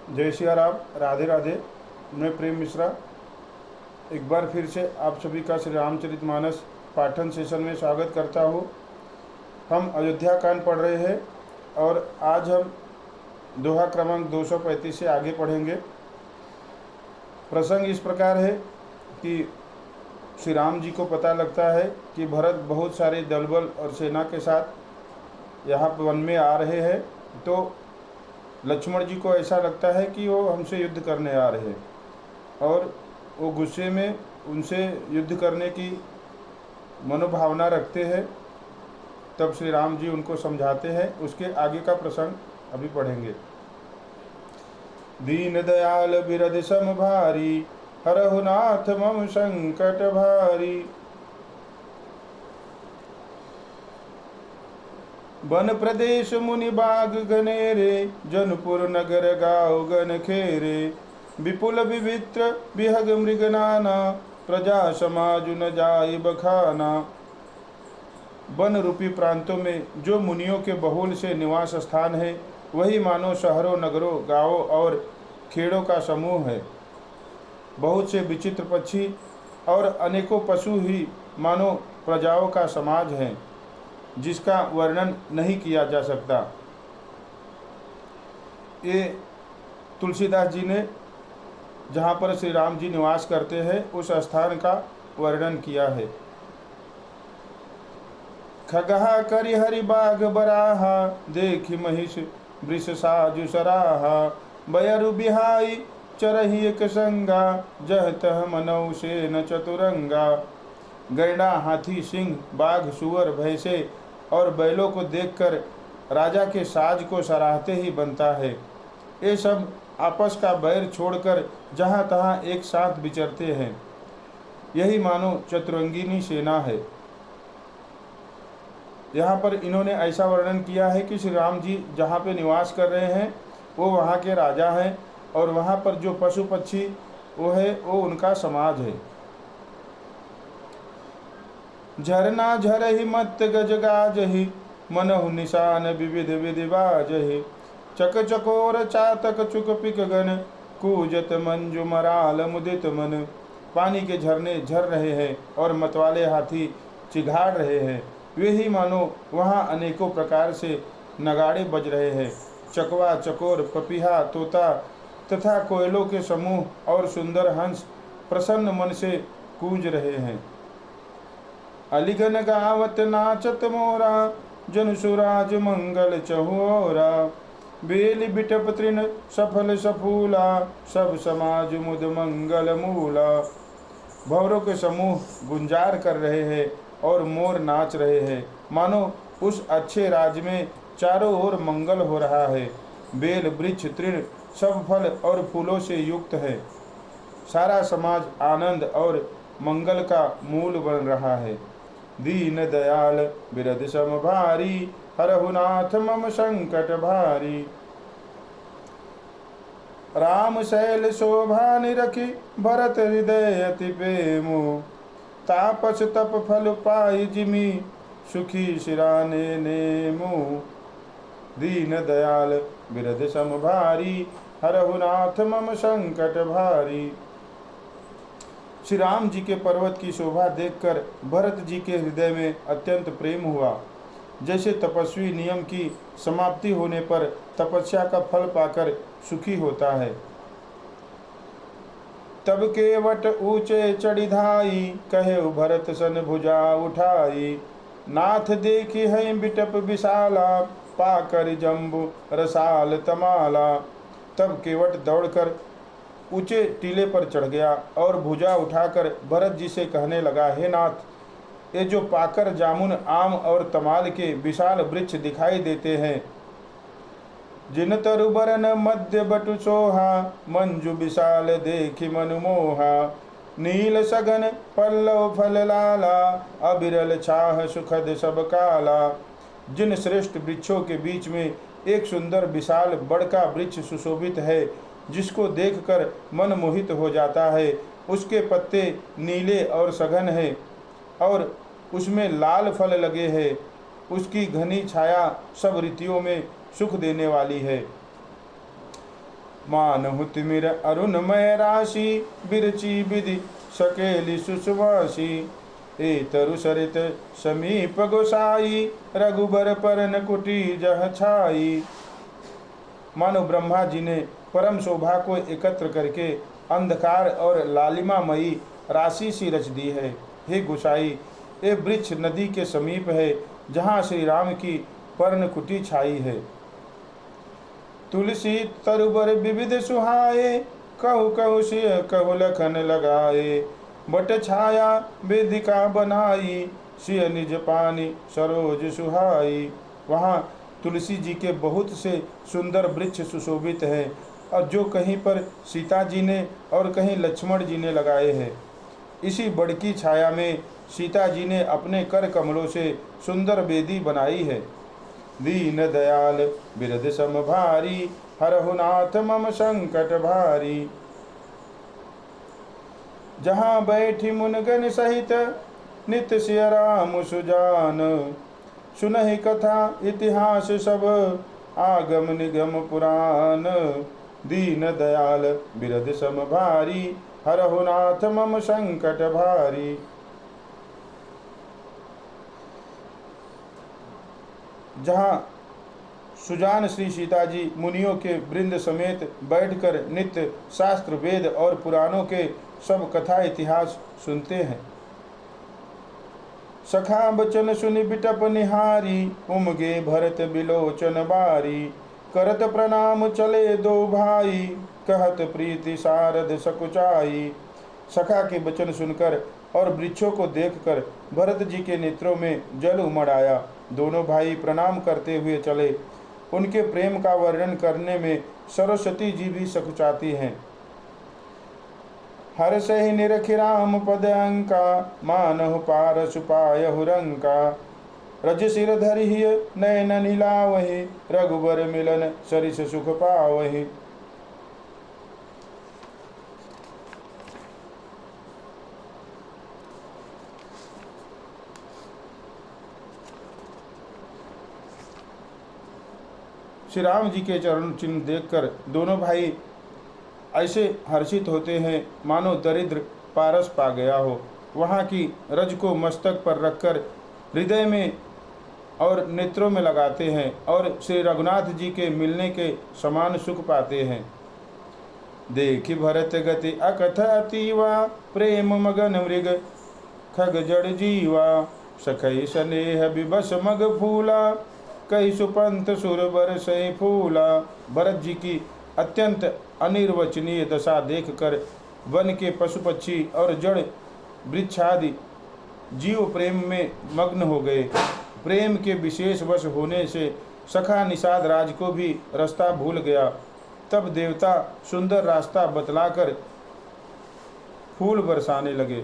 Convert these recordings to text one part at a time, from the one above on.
जय सिया राम, राधे राधे। मैं प्रेम मिश्रा एक बार फिर से आप सभी का श्री रामचरितमानस पाठन सेशन में स्वागत करता हूँ। हम अयोध्या कांड पढ़ रहे हैं और आज हम दोहा क्रमांक 235 से आगे पढ़ेंगे। प्रसंग इस प्रकार है कि श्री राम जी को पता लगता है कि भरत बहुत सारे दलबल और सेना के साथ यहाँ वन में आ रहे हैं, तो लक्ष्मण जी को ऐसा लगता है कि वो हमसे युद्ध करने आ रहे हैं और वो गुस्से में उनसे युद्ध करने की मनोभावना रखते हैं। तब श्री राम जी उनको समझाते हैं। उसके आगे का प्रसंग अभी पढ़ेंगे। दीन दयाल बिरध सम भारी, हरहु नाथ मम संकट भारी। वन प्रदेश मुनि बाग गनेरे, जनपुर नगर गाँव गन खेरे। विपुल विवित्र विहग मृग नाना, प्रजा समाज न जाय बखाना। वन रूपी प्रांतों में जो मुनियों के बहुल से निवास स्थान है, वही मानो शहरों नगरों गाँवों और खेड़ों का समूह है। बहुत से विचित्र पक्षी और अनेकों पशु ही मानो प्रजाओं का समाज है, जिसका वर्णन नहीं किया जा सकता। ये तुलसीदास जी ने जहाँ पर श्री राम जी निवास करते हैं उस स्थान का वर्णन किया है। खगहा करि हरि बाग बराहा, देखि महिष वृष साजु सराहा। बयरु बिहाई चरहि एक संगा, जह तह मनौ सेन चतुरंगा। गैंडा हाथी सिंह बाघ सुअर भैंसे और बैलों को देखकर राजा के साज को सराहते ही बनता है। ये सब आपस का बैर छोड़कर जहाँ तहाँ एक साथ विचरते हैं। यही मानो चतुरंगिनी सेना है। यहाँ पर इन्होंने ऐसा वर्णन किया है कि श्री राम जी जहाँ पे निवास कर रहे हैं वो वहाँ के राजा हैं और वहाँ पर जो पशु पक्षी वो उनका समाज है। झरना झरहि मत गज गाजहि, मनहु निशान विविध विधि बाजहि। चक चकोर चातक चुक पिक गन, कूजत मंजु मराल मुदित मन। पानी के झरने झर रहे हैं और मतवाले हाथी चिघाड़ रहे हैं। वे ही मानो वहाँ अनेकों प्रकार से नगाड़े बज रहे हैं। चकवा चकोर पपीहा तोता तथा कोयलों के समूह और सुंदर हंस प्रसन्न मन से कूंज रहे हैं। अलिगन गावत नाचत मोरा, जन सुराज मंगल चहुओरा। बेली बिटप तृण सफल सफूला, सब समाज मुद मंगल मूला। भौरों के समूह गुंजार कर रहे हैं और मोर नाच रहे हैं, मानो उस अच्छे राज्य में चारों ओर मंगल हो रहा है। बेल वृक्ष तृण सब फल और फूलों से युक्त है। सारा समाज आनंद और मंगल का मूल बन रहा है। दीन दयाल बिरध सम भारी, हरहु नाथ मम संकट भारी। राम शैल शोभा निरखि, भरत हृदय अति प्रेमु। तापस तप फल पाई जिमि, सुखी शिराने नेमु। दीन दयाल बिरध सम भारी, हरहु नाथ मम संकट भारी। श्री राम जी के पर्वत की शोभा देखकर भरत जी के हृदय में अत्यंत प्रेम हुआ। जैसे तपस्वी नियम की समाप्ति होने पर तपस्या का फल पाकर सुखी होता है। तब केवट ऊंचे चढ़िधाई, कहे भरत सन भुजा उठाई। नाथ देखी है बिटप विशाला, पाकर जम्बु रसाल तमाला। तब केवट दौड़कर ऊंचे टीले पर चढ़ गया और भुजा उठाकर भरत जी से कहने लगा, हे नाथ, ये जो पाकर जामुन आम और तमाल के विशाल वृक्ष दिखाई देते हैं, जिन तरुबरन मध्य बटु सोहा। मंजु विशाल देखि मनु मोहा। नील सगन पल्लव फल लाला, अबिरल छाह सुखद सब काला। जिन श्रेष्ठ वृक्षों के बीच में एक सुंदर विशाल बड़का वृक्ष सुशोभित है, जिसको देखकर मन मोहित हो जाता है। उसके पत्ते नीले और सघन हैं और उसमें लाल फल लगे हैं। उसकी घनी छाया सब ऋतुओं में सुख देने वाली है। मानहु तिमिर अरुणमय राशि बिरची विधि सकेली सुसुवासी ए तरु सरित समीप गोसाई रघुबर परन कुटी जह छाई। मानो ब्रह्मा जी ने परम शोभा को एकत्र करके अंधकार और लालिमामयी राशि सी रच दी है। हे गोसाई, ये वृक्ष नदी के समीप है जहाँ श्री राम की पर्ण कुटी छाई है। तुलसी तरुबर विविध सुहाए कहु कहु सिय कहु लखन लगाए। बट छाया वेदिका बनाई सिय निज पानी सरोज सुहाई। वहाँ तुलसी जी के बहुत से सुंदर वृक्ष सुशोभित है और जो कहीं पर सीता जी ने और कहीं लक्ष्मण जी ने लगाए हैं। इसी बड़की छाया में सीता जी ने अपने कर कमलों से सुंदर वेदी बनाई है। दीन दयाल बिरद सम भारी हरहु नाथ मम संकट भारी। जहाँ बैठी मुनगन सहित नित्य सिय राम सुजान। सुनहि कथा इतिहास सब आगम निगम पुराण। दीन दयाल बिरद सम भारी हरहु नाथ मम संकट भारी। जहाँ सुजान श्री सीता जी मुनियों के वृंद समेत बैठकर नित्य शास्त्र वेद और पुराणों के सब कथा इतिहास सुनते हैं। सखा बचन सुनि बिटप निहारी उमगे भरत बिलोचन बारी। करत प्रणाम चले दो भाई कहत प्रीति सारद सकुचाई। सखा के वचन सुनकर और वृक्षों को देखकर भरत जी के नेत्रों में जल उमड़ आया। दोनों भाई प्रणाम करते हुए चले। उनके प्रेम का वर्णन करने में सरस्वती जी भी सकुचाती हैं। हर सही निरखि राम पद अंका मानहु पार सुपायहु रंका। रज सिर धरिय नयन नीलावहि रघुबर मिलन सरिस सुख पावहि। श्री राम जी के चरण चिन्ह देखकर दोनों भाई ऐसे हर्षित होते हैं मानो दरिद्र पारस पा गया हो। वहाँ की रज को मस्तक पर रखकर हृदय में और नेत्रों में लगाते हैं और श्री रघुनाथ जी के मिलने के समान सुख पाते हैं। देखि भरत गति अकथ अतीवा प्रेम मगन मृग खग जड़ जीवा। सखई स्नेह विबस मग फूला कई सुपंत सुरबर से फूला। भरत जी की अत्यंत अनिर्वचनीय दशा देखकर वन के पशु पक्षी और जड़ वृक्षादि जीव प्रेम में मग्न हो गए। प्रेम के विशेष वश होने से सखा निषाद राज को भी रास्ता भूल गया। तब देवता सुंदर रास्ता बतलाकर फूल बरसाने लगे।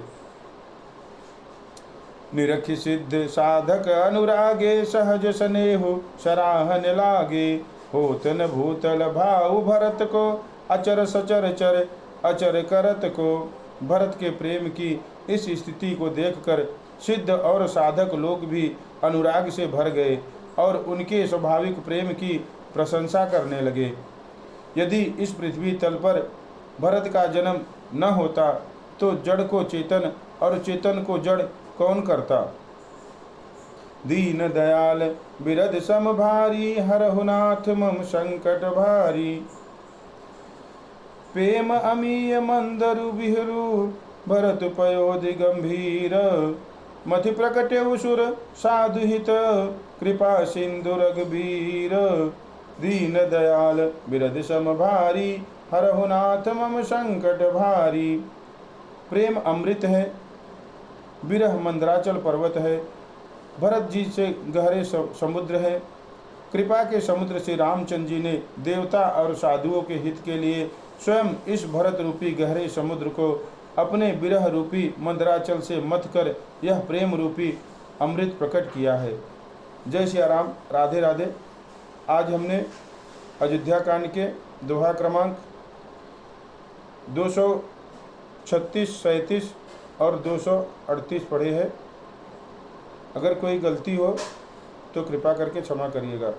निरखि सिद्ध साधक अनुरागे सहज स्नेहु सराहन लागे। होतन भूतल भाव भरत को अचर सचर चर अचर करत को। भरत के प्रेम की इस स्थिति को देखकर सिद्ध और साधक लोग भी अनुराग से भर गए और उनके स्वाभाविक प्रेम की प्रशंसा करने लगे। यदि इस पृथ्वी तल पर भरत का जन्म न होता तो जड़ को चेतन और चेतन को जड़ कौन करता। दीन दयाल बिरद सम भारी हरहु नाथ मम संकट भारी। प्रेम अमीय मंदरु बिहरू भरत पयोधि गंभीर। मति प्रकटे सुर साधु हित कृपा सिंधु रघुबीर। दीन दयाल बिरद सम भारी हरहु नाथ मम संकट भारी। प्रेम अमृत है, विरह मंदराचल पर्वत है, भरत जी से गहरे समुद्र है। कृपा के समुद्र से रामचंद्र जी ने देवता और साधुओं के हित के लिए स्वयं इस भरत रूपी गहरे समुद्र को अपने विरह रूपी मंदराचल से मथ कर यह प्रेम रूपी अमृत प्रकट किया है। जय श्री राम, राधे राधे। आज हमने अयोध्या कांड के दोहा क्रमांक 236, 37 और 238 पढ़े हैं। अगर कोई गलती हो तो कृपा करके क्षमा करिएगा।